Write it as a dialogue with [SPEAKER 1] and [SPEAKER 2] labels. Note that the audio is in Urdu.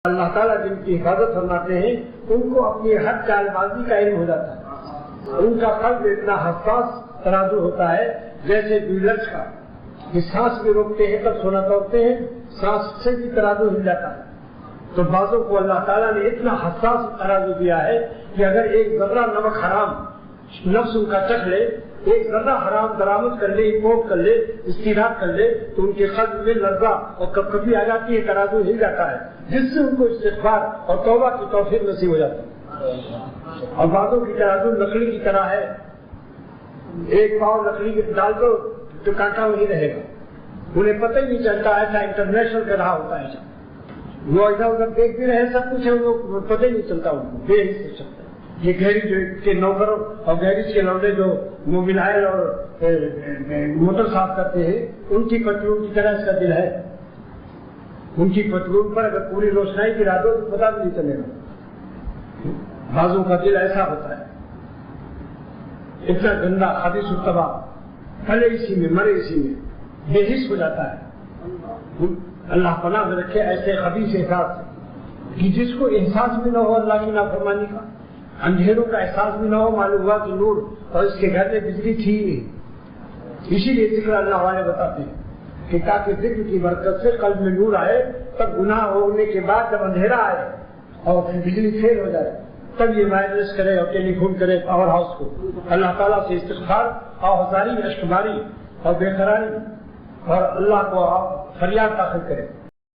[SPEAKER 1] اللہ تعالیٰ جن کی حفاظت فرماتے ہیں ان کو اپنی ہر چال بازی کا علم ہو جاتا ہے. ان کا قلب اتنا حساس ترازو ہوتا ہے جیسے بیلرز کا کہ سانس بھی روکتے ہیں تب سونا توڑتے ہیں، سانس سے بھی ترازو ہل جاتا ہے. تو بعضوں کو اللہ تعالیٰ نے اتنا حساس ترازو دیا ہے کہ اگر ایک ذرہ نمک حرام نفس ان کا چکھ لے، ایک ذرہ حرام درآمد کر لے، امپورٹ کر لے، استیراد کر لے تو ان کے قلب میں لرزہ اور کپکپی آ جاتی ہے، ترازو ہل جاتا ہے، جس سے ان کو استغفار اور توبہ کی توفیق نصیب ہو جاتی ہے. اور بعضوں کی ترازو لکڑی کی طرح ہے، ایک پاؤں لکڑی کے ڈال دو تو کانٹا وہی رہے گا، انہیں پتہ ہی نہیں چلتا. ایسا انٹرنیشنل کا رہا ہوتا ہے، وہ ادھر ادھر دیکھ بھی رہے سب کچھ ہے، وہ پتہ ہی نہیں چلتا، ان کو بے ہی سے چلتا. یہ گیریج کے نوکروں اور گیریج کے لوڈے جو موبائل اور موٹر صاف کرتے ہیں ان کی پتلون کی طرح اس کا دل ہے. ان کی پتلون پر اگر پوری روشنائی گرا دو تو پتہ بھی نہیں چلے گا. بازوں کا دل ایسا ہوتا ہے، اتنا گندا خبیث و تباہ، پلے اسی میں مرے اسی میں، بے حس ہو جاتا ہے. اللہ پناہ رکھے ایسے خبیث احساس سے کہ جس کو احساس بھی نہ ہو اللہ کی نافرمانی کا، اندھیروں کا احساس بھی نہ ہو، معلوم ہوا کہ نور اور اس کے گھر میں بجلی تھی. اسی لیے ذکر اللہ والے بتاتے ہیں کہ تاکہ ذکر کی برکت سے قلب میں نور آئے، تب گناہ ہونے کے بعد جب اندھیرا آئے اور پھر بجلی فیل ہو جائے تب یہ وائرلیس کرے اور ٹیلی فون کرے پاور ہاؤس کو، اللہ تعالیٰ سے استغفار اور ہزاری اشکباری اور بے قراری اور اللہ کو فریاد داخل کرے.